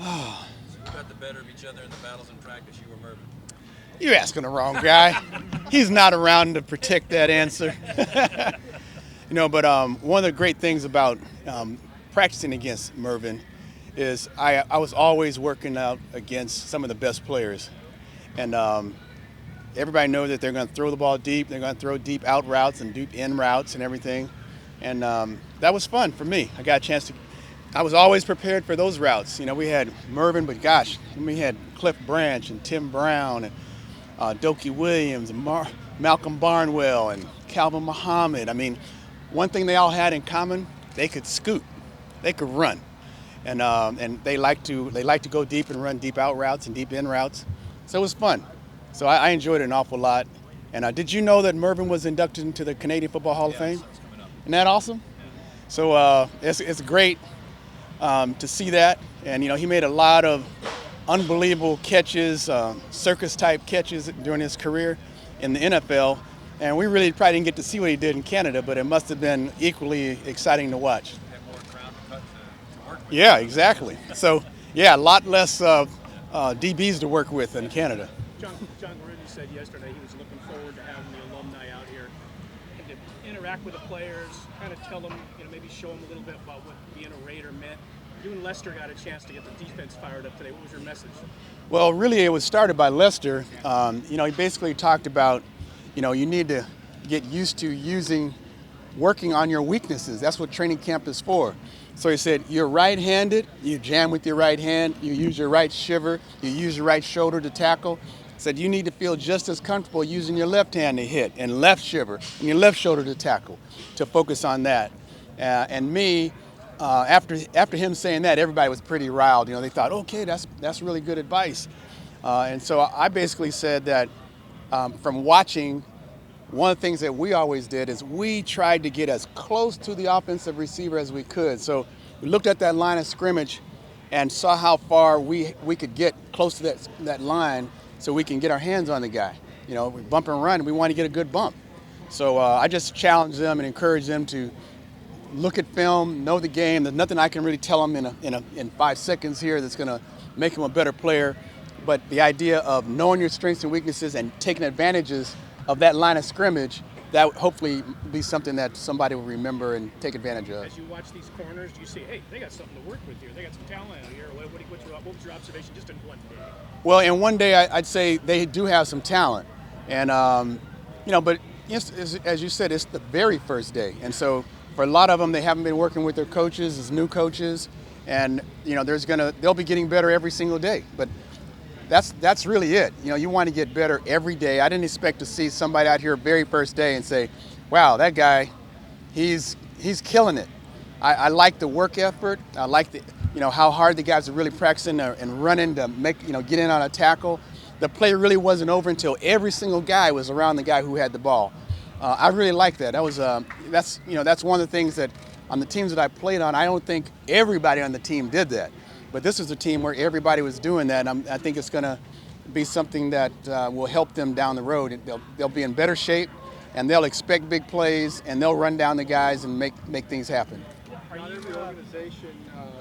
Who got the better of each other in the battles in practice, you or Mervin? You're asking the wrong guy. He's not around to protect that answer. But one of the great things about practicing against Mervin is I was always working out against some of the best players. And everybody knows that they're going to throw the ball deep. They're going to throw deep out routes and deep in routes and everything. And that was fun for me. I was always prepared for those routes. We had Mervin, but gosh, we had Cliff Branch and Tim Brown and Dokie Williams and Malcolm Barnwell and Calvin Muhammad. I mean, one thing they all had in common, they could scoot, they could run, and they like to go deep and run deep out routes and deep in routes. So it was fun. So I enjoyed it an awful lot. And did you know that Mervin was inducted into the Canadian Football Hall of Fame? It's coming up. Isn't that awesome? So it's great to see that. And he made a lot of unbelievable catches, circus-type catches during his career in the NFL. And we really probably didn't get to see what he did in Canada, but it must have been equally exciting to watch. Have more ground to cut to work with. Yeah, exactly. So, yeah, a lot less DBs to work with in Canada. John Gruden said yesterday he was looking forward to having the alumni out here and to interact with the players, kind of tell them, maybe show them a little bit about what being a Raider meant. You and Lester got a chance to get the defense fired up today. What was your message? Well, really, it was started by Lester. He basically talked about, you need to get used to working on your weaknesses. That's what training camp is for. So he said, you're right-handed, you jam with your right hand, you use your right shiver, you use your right shoulder to tackle. Said you need to feel just as comfortable using your left hand to hit and left shiver and your left shoulder to tackle, to focus on that. And me, after him saying that, everybody was pretty riled. They thought, okay, that's really good advice. And so I basically said that from watching, one of the things that we always did is we tried to get as close to the offensive receiver as we could. So we looked at that line of scrimmage and saw how far we could get close to that line so we can get our hands on the guy. We bump and run, we want to get a good bump. So I just challenged them and encouraged them to look at film, know the game. There's nothing I can really tell them in 5 seconds here that's going to make them a better player. But the idea of knowing your strengths and weaknesses and taking advantages of that line of scrimmage, that would hopefully be something that somebody will remember and take advantage of. As you watch these corners, do you see, hey, they got something to work with here. They got some talent here. What was your observation just in one day? Well, in one day, I'd say they do have some talent. And, but as you said, it's the very first day. And so for a lot of them, they haven't been working with their coaches as new coaches. And, they'll be getting better every single day. But that's really it. You want to get better every day. I didn't expect to see somebody out here very first day and say, wow, that guy, he's killing it. I like the work effort. I like the, how hard the guys are really practicing and running to get in on a tackle. The play really wasn't over until every single guy was around the guy who had the ball. I really like that. That's one of the things that on the teams that I played on, I don't think everybody on the team did that. But this is a team where everybody was doing that. I think it's going to be something that will help them down the road. They'll be in better shape, and they'll expect big plays, and they'll run down the guys and make things happen. Not every organization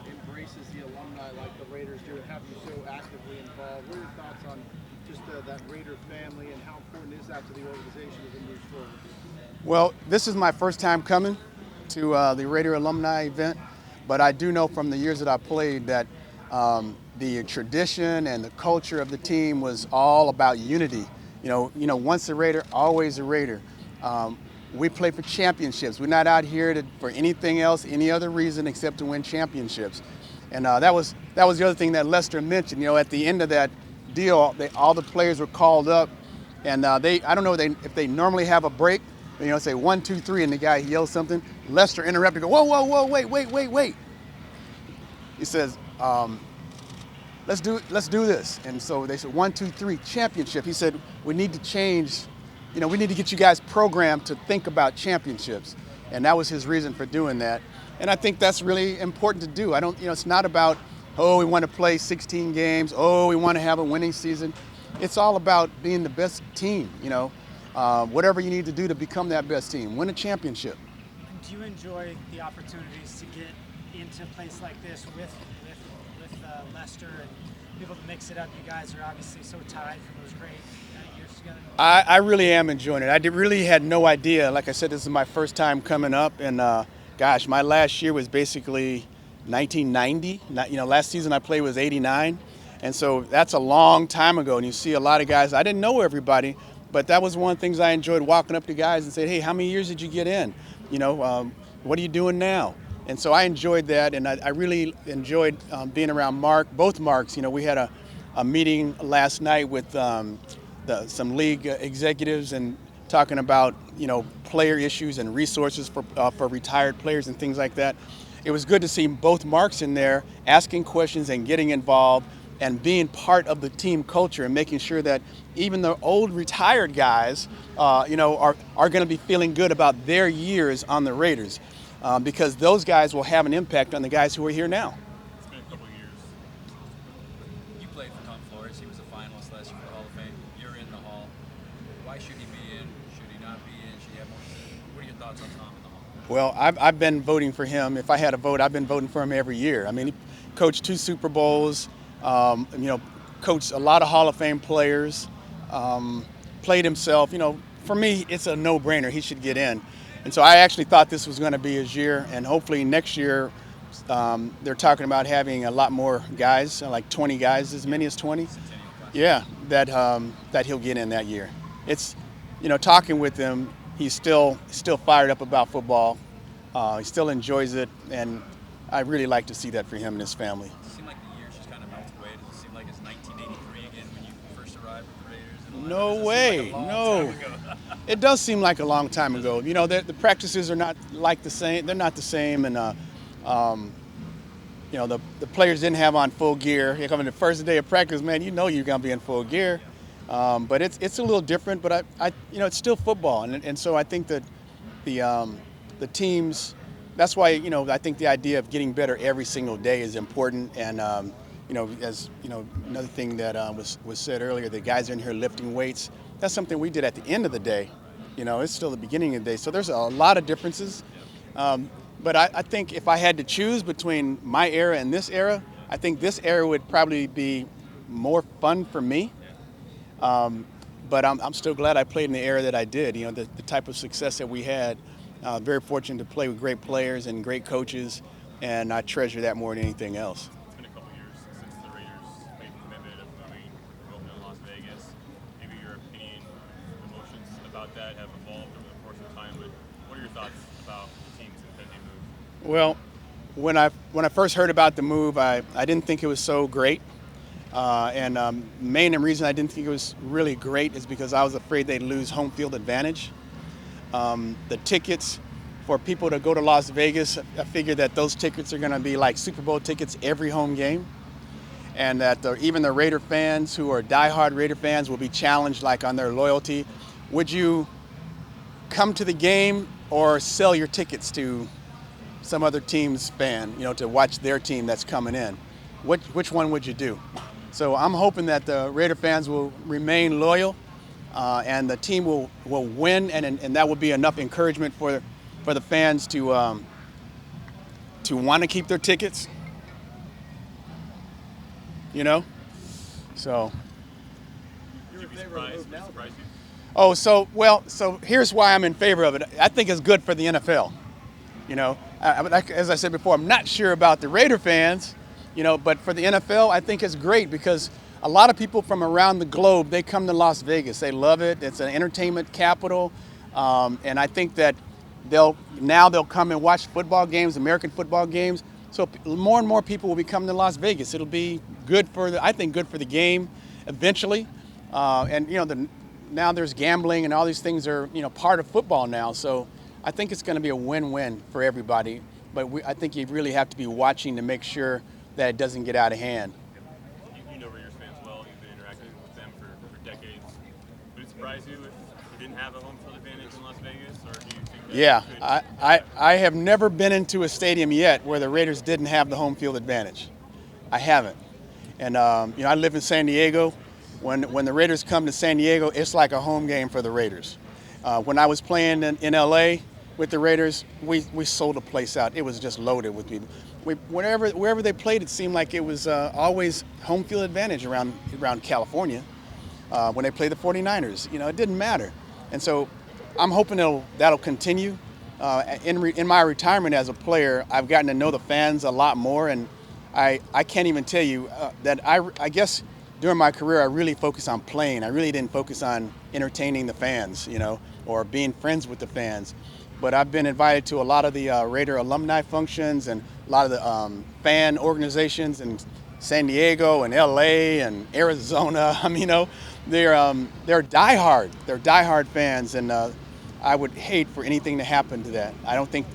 embraces the alumni like the Raiders do and have you so actively involved. What are your thoughts on just that Raider family and how important is that to the organization as it moves forward? Well, this is my first time coming to the Raider alumni event, but I do know from the years that I played that the tradition and the culture of the team was all about unity. Once a Raider, always a Raider. We play for championships. We're not out here for anything else, any other reason except to win championships. And that was the other thing that Lester mentioned. At the end of that deal, all the players were called up, and I don't know if they normally have a break. Say 1, 2, 3, and the guy yells something. Lester interrupted, go, whoa, wait. He says, let's do this. And so they said 1, 2, 3, championship. He said, we need to change. We need to get you guys programmed to think about championships. And that was his reason for doing that. And I think that's really important to do. It's not about, we want to play 16 games. We want to have a winning season. It's all about being the best team, whatever you need to do to become that best team, win a championship. Do you enjoy the opportunities to get into a place like this with Lester and people to mix it up. You guys are obviously so tied from those great years together. I really am enjoying it. really had no idea. Like I said, this is my first time coming up, and gosh, my last year was basically 1990. Last season I played was '89, and so that's a long time ago. And you see a lot of guys. I didn't know everybody, but that was one of the things I enjoyed, walking up to guys and saying, "Hey, how many years did you get in? What are you doing now?" And so I enjoyed that, and I really enjoyed being around Mark, both Marks. We had a meeting last night with some league executives and talking about player issues and resources for retired players and things like that. It was good to see both Marks in there asking questions and getting involved and being part of the team culture and making sure that even the old retired guys are going to be feeling good about their years on the Raiders. Because those guys will have an impact on the guys who are here now. It's been a couple of years. You played for Tom Flores. He was a finalist last year for the Hall of Fame. You're in the Hall. Why should he be in? Should he not be in? Should he have more? What are your thoughts on Tom in the Hall? Well, I've been voting for him. If I had a vote, I've been voting for him every year. I mean, he coached 2 Super Bowls, coached a lot of Hall of Fame players, played himself. For me, it's a no-brainer. He should get in. And so I actually thought this was going to be his year, and hopefully next year they're talking about having a lot more guys, like 20 guys, as many as 20. Yeah, that he'll get in that year. It's, talking with him, he's still fired up about football. He still enjoys it, and I really like to see that for him and his family. Does it seem like the years just kind of melted away? Does it seem like it's 1983 again when you first arrived with the Raiders? No way, no. It does seem like a long time ago. The practices are not like the same. They're not the same, and the players didn't have on full gear. Here coming the first day of practice, man, you're gonna be in full gear. But it's a little different. But it's still football, and so I think that the teams. That's why I think the idea of getting better every single day is important. And as another thing that was said earlier, the guys are in here lifting weights. That's something we did at the end of the day. It's still the beginning of the day. So there's a lot of differences. But I think if I had to choose between my era and this era, I think this era would probably be more fun for me. But I'm still glad I played in the era that I did. The type of success that we had. Very fortunate to play with great players and great coaches, and I treasure that more than anything else. It's been a couple of years since the Raiders made the commitment of moving from Oakland to Las Vegas. Maybe your opinion, emotions about that have evolved over the course of time, but what are your thoughts about the team's impending move? Well, when I first heard about the move, I didn't think it was so great. And main reason I didn't think it was really great is because I was afraid they'd lose home field advantage. The tickets for people to go to Las Vegas, I figured that those tickets are going to be like Super Bowl tickets every home game, and that even the Raider fans who are diehard Raider fans will be challenged like on their loyalty. Would you come to the game or sell your tickets to some other team's fan, to watch their team that's coming in? Which one would you do? So I'm hoping that the Raider fans will remain loyal. And the team will win, and that will be enough encouragement for the fans to want to keep their tickets. So. You're in favor of the move now? Surprise you? Oh, so here's why I'm in favor of it. I think it's good for the NFL. As I said before, I'm not sure about the Raider fans, but for the NFL, I think it's great because a lot of people from around the globe, they come to Las Vegas. They love it. It's an entertainment capital. And I think that they'll come and watch football games, American football games. So more and more people will be coming to Las Vegas. It'll be good for the game eventually. Now there's gambling and all these things are, part of football now. So I think it's going to be a win-win for everybody. But I think you really have to be watching to make sure that it doesn't get out of hand. You know Raiders fans well. You've been interacting with them for decades. Would it surprise you if we didn't have a home field advantage in Las Vegas, or do you think that? Yeah, I have never been into a stadium yet where the Raiders didn't have the home field advantage. I haven't. And I live in San Diego. When the Raiders come to San Diego, it's like a home game for the Raiders. When I was playing in LA with the Raiders, we sold the place out. It was just loaded with people. wherever they played, it seemed like it was always home field advantage around California. When they played the 49ers, it didn't matter. And so I'm hoping that'll continue. In my retirement as a player, I've gotten to know the fans a lot more, and I can't even tell you that I guess during my career I really focused on playing. I really didn't focus on entertaining the fans, or being friends with the fans. But I've been invited to a lot of the Raider alumni functions and a lot of the fan organizations in San Diego and LA and Arizona. They're diehard. They're diehard fans, and I would hate for anything to happen to that. I don't think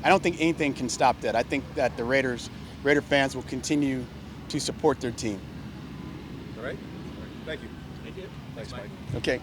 anything can stop that. I think that the Raider fans will continue to support their team. All right. Thank you. Thank you. Thanks, Mike. Okay.